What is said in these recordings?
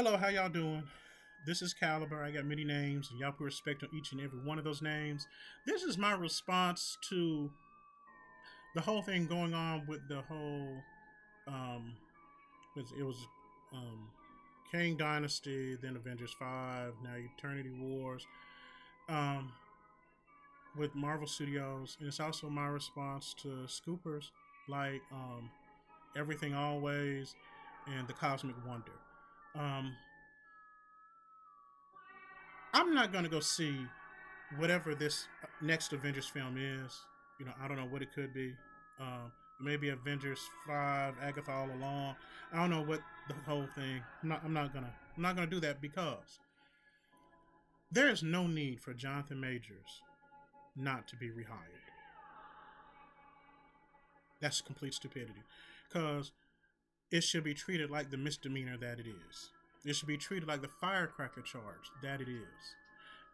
Hello, how y'all doing? This is Caliber. I got many names, and y'all put respect on each and every one of those names. This is my response to the whole thing going on with the whole um, it was um, Kang Dynasty, then Avengers 5, now Eternity Wars, um, with Marvel Studios, and it's also my response to scoopers like Everything Always and The Cosmic Wonder. Um, I'm not gonna go see whatever this next Avengers film is. I don't know what it could be. Maybe Avengers 5, Agatha All Along. I don't know what the whole thing. I'm not gonna do that because there is no need for Jonathan Majors not to be rehired. That's complete stupidity. Because it should be treated like the misdemeanor that it is. It should be treated like the firecracker charge that it is.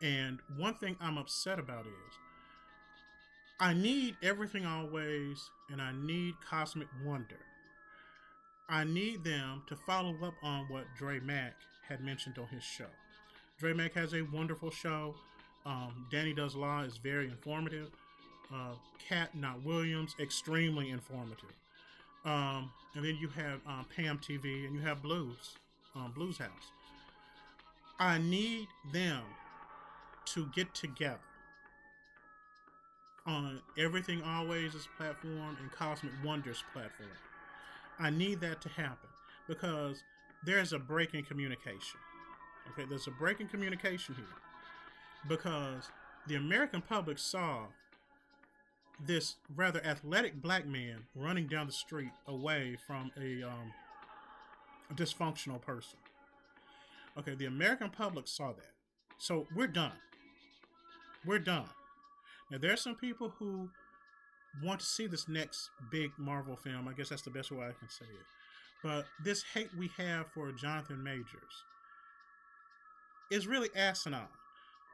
And one thing I'm upset about is I need Everything Always and I need Cosmic Wonder. I need them to follow up on what Dre Mack had mentioned on his show. Dre Mack has a wonderful show. Danny Does Law is very informative. Cat Not Williams, extremely informative. And then you have Pam TV and you have Blues House. I need them to get together on Everything Always' platform and Cosmic Wonders platform. I need that to happen because there's a break in communication. Okay, there's a break in communication here because the American public saw this rather athletic black man running down the street away from a dysfunctional person. Okay, the American public saw that. So we're done. We're done. Now, there's some people who want to see this next big Marvel film. I guess that's the best way I can say it. But this hate we have for Jonathan Majors is really asinine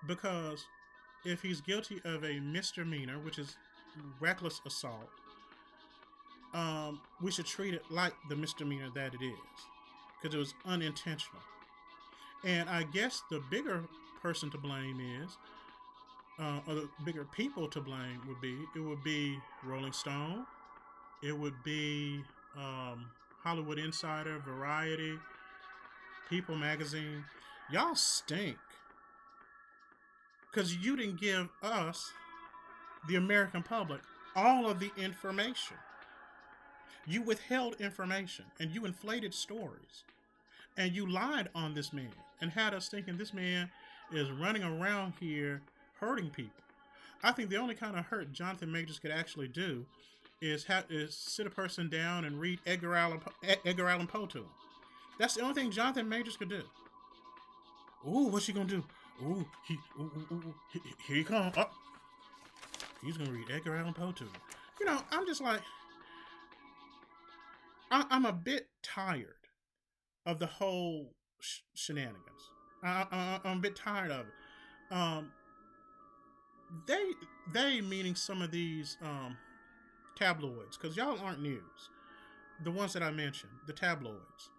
because if he's guilty of a misdemeanor, which is reckless assault, we should treat it like the misdemeanor that it is because it was unintentional. And I guess the bigger person to blame is or the bigger people to blame would be Rolling Stone, it would be Hollywood Insider, Variety, People Magazine. Y'all stink because you didn't give us, the American public, all of the information. You withheld information and you inflated stories and you lied on this man and had us thinking this man is running around here hurting people. I think the only kind of hurt Jonathan Majors could actually do is sit a person down and read Edgar Allan Poe to him. That's the only thing Jonathan Majors could do. Ooh, what's he gonna do? Here he comes. Oh, he's gonna read Edgar Allan Poe to him. I'm just like, I'm a bit tired of the whole shenanigans. I'm a bit tired of it. They meaning some of these tabloids, because y'all aren't news. The ones that I mentioned, the tabloids.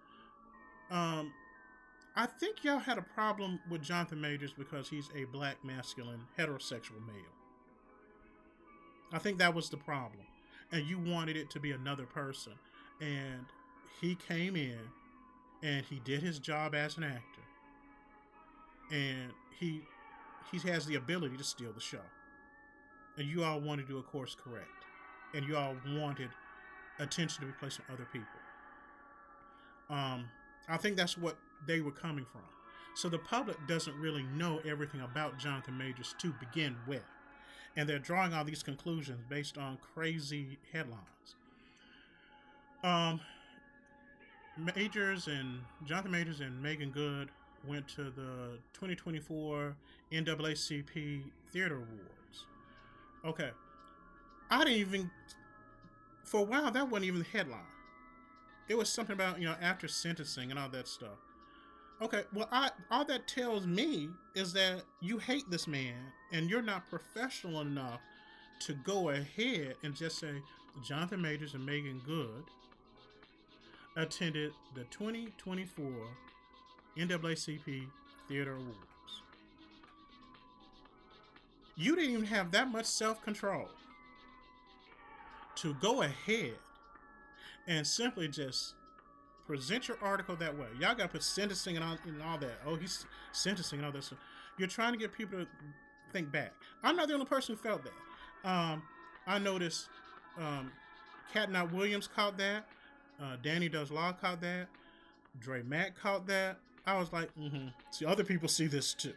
I think y'all had a problem with Jonathan Majors because he's a black, masculine, heterosexual male. I think that was the problem. And you wanted it to be another person. And he came in and he did his job as an actor. And he has the ability to steal the show. And you all wanted to do a course correct. And you all wanted attention to be placed on other people. I think that's what they were coming from. So the public doesn't really know everything about Jonathan Majors to begin with. And they're drawing all these conclusions based on crazy headlines. Jonathan Majors and Megan Good went to the 2024 NAACP Theater Awards. Okay. I didn't even, for a while, that wasn't even the headline. It was something about, after sentencing and all that stuff. Okay, well, all that tells me is that you hate this man and you're not professional enough to go ahead and just say Jonathan Majors and Megan Good attended the 2024 NAACP Theater Awards. You didn't even have that much self-control to go ahead and simply just present your article that way. Y'all got to put sentencing and all that. Oh, he's sentencing and all that stuff. You're trying to get people to think back. I'm not the only person who felt that. I noticed Cat Not Williams caught that. Danny Does Law caught that. Dre Mack caught that. I was like, See, other people see this too.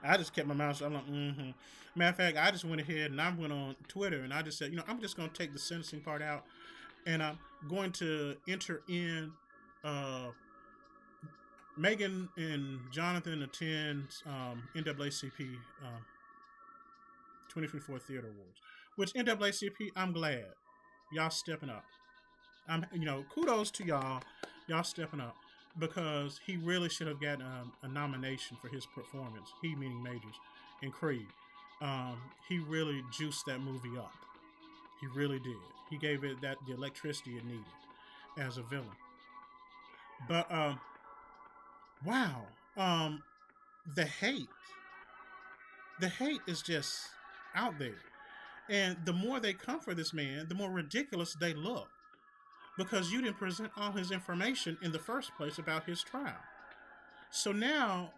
I just kept my mouth shut. I'm like, Matter of fact, I just went ahead and I went on Twitter and I just said, I'm just going to take the sentencing part out and I'm going to enter in Megan and Jonathan attend NAACP 2024 Theater Awards. Which NAACP, I'm glad y'all stepping up. Kudos to y'all stepping up because he really should have gotten a nomination for his performance. He meaning Majors in Creed. He really juiced that movie up. He really did. He gave it the electricity it needed as a villain. But wow, the hate is just out there, and the more they come for this man, the more ridiculous they look. Because you didn't present all his information in the first place about his trial. So now,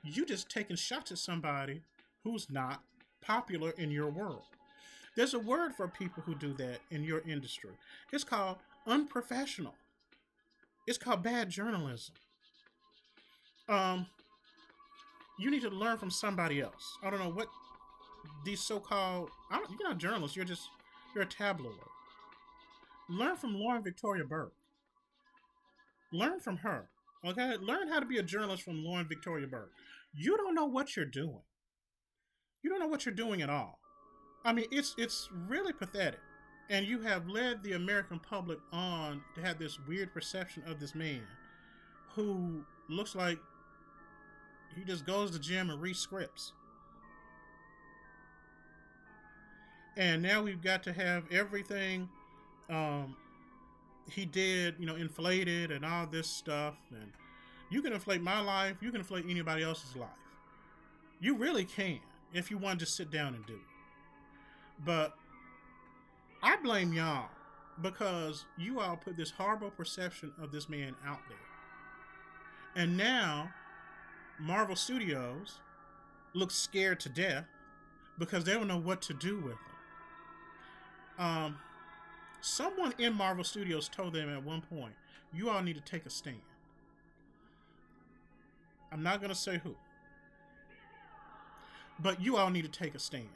you just taking shots at somebody who's not popular in your world. There's a word for people who do that in your industry. It's called unprofessional. It's called bad journalism. You need to learn from somebody else. I don't know what these so-called... You're not journalists. You're a tabloid. Learn from Lauren Victoria Burke. Learn from her. Okay? Learn how to be a journalist from Lauren Victoria Burke. You don't know what you're doing. You don't know what you're doing at all. I mean, it's really pathetic. And you have led the American public on to have this weird perception of this man who looks like he just goes to the gym and reads scripts. And now we've got to have everything he did, inflated and all this stuff. And you can inflate my life. You can inflate anybody else's life. You really can if you want to sit down and do it. But I blame y'all because you all put this horrible perception of this man out there. And now Marvel Studios looks scared to death because they don't know what to do with him. Someone in Marvel Studios told them at one point, you all need to take a stand. I'm not going to say who. But you all need to take a stand.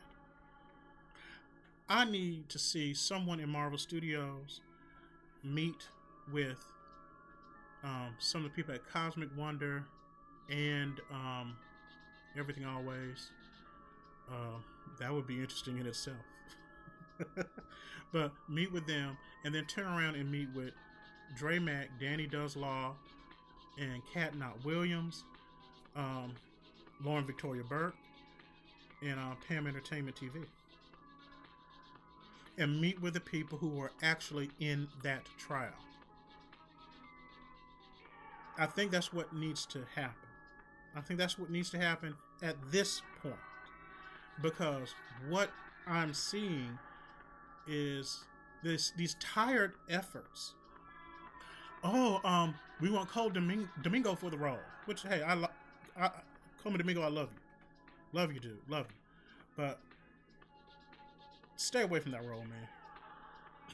I need to see someone in Marvel Studios meet with some of the people at Cosmic Wonder and Everything Always. That would be interesting in itself. But meet with them and then turn around and meet with Dre Mack, Danny Does Law, and Cat Not Williams, Lauren Victoria Burke, and Pam Entertainment TV. And meet with the people who are actually in that trial. I think that's what needs to happen. I think that's what needs to happen at this point. Because what I'm seeing is these tired efforts. We want Cole Domingo for the role. Which, hey, Cole Domingo, I love you. Love you, dude. Love you. But stay away from that role, man.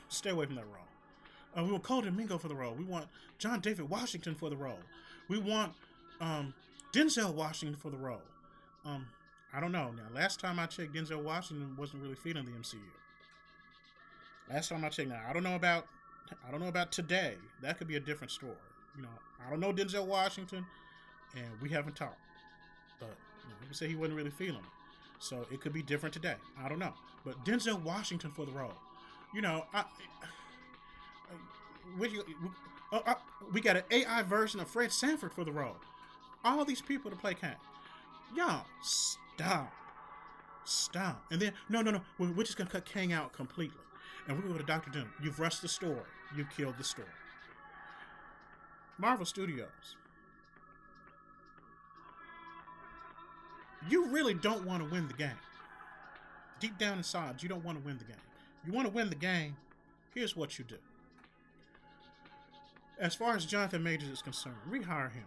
Stay away from that role. We want Cole Domingo for the role. We want John David Washington for the role. We want Denzel Washington for the role. I don't know. Now, last time I checked, Denzel Washington wasn't really feeling the MCU. Last time I checked. Now, I don't know about today. That could be a different story. I don't know Denzel Washington, and we haven't talked. But he say he wasn't really feeling it. So it could be different today. I don't know. But Denzel Washington for the role. We got an AI version of Fred Sanford for the role. All these people to play Kang. Y'all, stop. And then, no. We're just going to cut Kang out completely. And we're going to go to Dr. Doom. You've rushed the story. You killed the story. Marvel Studios. You really don't want to win the game. Deep down inside, you don't want to win the game. You want to win the game, here's what you do. As far as Jonathan Majors is concerned, rehire him.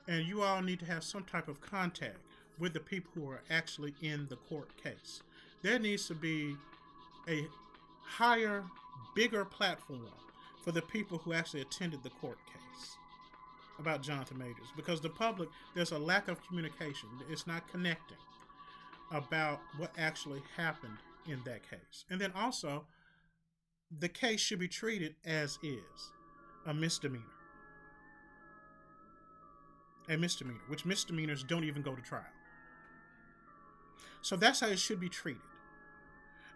And you all need to have some type of contact with the people who are actually in the court case. There needs to be a higher, bigger platform for the people who actually attended the court case about Jonathan Majors. Because the public, there's a lack of communication. It's not connecting about what actually happened in that case. And then also, the case should be treated as is, a misdemeanor. A misdemeanor, which misdemeanors don't even go to trial. So that's how it should be treated.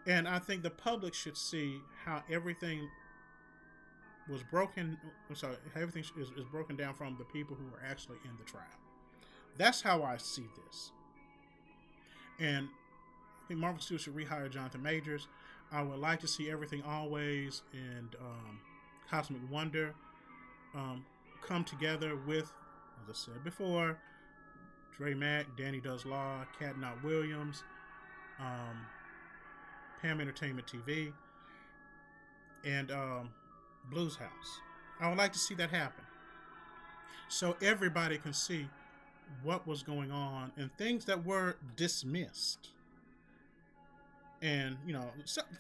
And I think the public should see how everything was broken. I'm sorry, everything is broken down from the people who were actually in the trial. That's how I see this. And I think Marvel Studios should rehire Jonathan Majors. I would like to see Everything Always and Cosmic Wonder come together with, as I said before, Dre Mack, Danny Does Law, Cat Not Williams, Pam Entertainment TV, and Blues House. I would like to see that happen, so everybody can see what was going on and things that were dismissed. And, you know,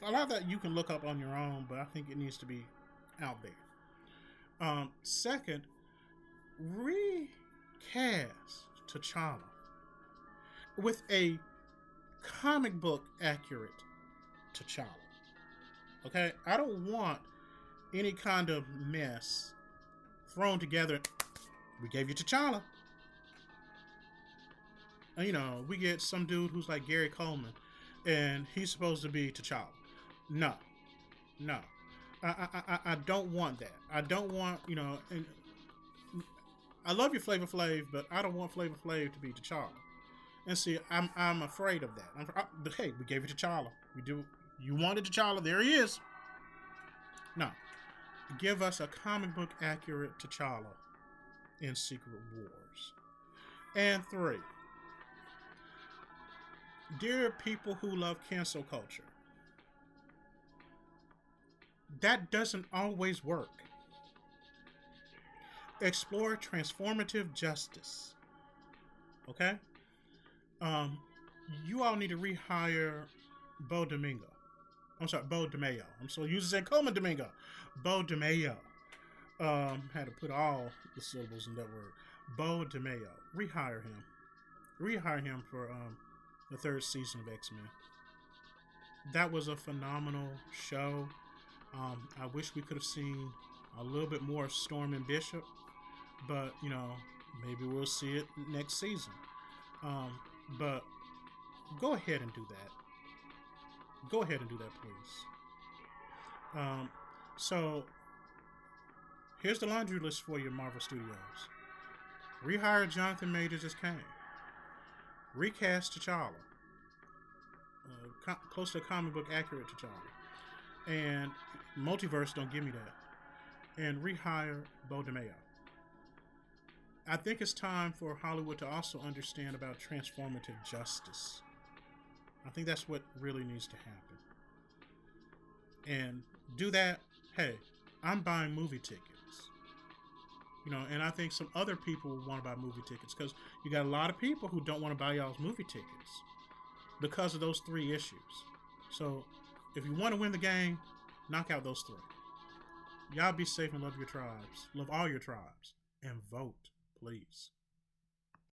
a lot of that you can look up on your own, but I think it needs to be out there. Second, recast T'Challa with a comic book accurate T'Challa. Okay? I don't want any kind of mess thrown together. We gave you T'Challa. And, you know, we get some dude who's like Gary Coleman, and he's supposed to be T'Challa. No. I don't want that. I don't want, you know, and I love you, Flavor Flav, but I don't want Flavor Flav to be T'Challa. And see, I'm afraid of that. But hey, we gave you T'Challa. You wanted T'Challa, there he is. No. Give us a comic book accurate T'Challa in Secret Wars. And 3. Dear people who love cancel culture, that doesn't always work. Explore transformative justice. Okay? You all need to rehire Bo Domingo. I'm sorry, Bo DeMayo. I'm so used to saying Coleman Domingo. Bo DeMayo. Had to put all the syllables in that word. Bo DeMayo. Rehire him. Rehire him for the 3rd season of X-Men. That was a phenomenal show. I wish we could have seen a little bit more of Storm and Bishop, but, you know, maybe we'll see it next season. But go ahead and do that. Go ahead and do that, please. So here's the laundry list for you, Marvel Studios. Rehire Jonathan Majors as Kang. Recast T'Challa. Close to a comic book accurate T'Challa. And multiverse, don't give me that. And rehire Bo DeMayo. I think it's time for Hollywood to also understand about transformative justice. I think that's what really needs to happen. And do that, hey, I'm buying movie tickets. You know, and I think some other people want to buy movie tickets because you got a lot of people who don't want to buy y'all's movie tickets because of those 3 issues. So if you want to win the game, knock out those 3. Y'all be safe and love your tribes. Love all your tribes. And vote, please.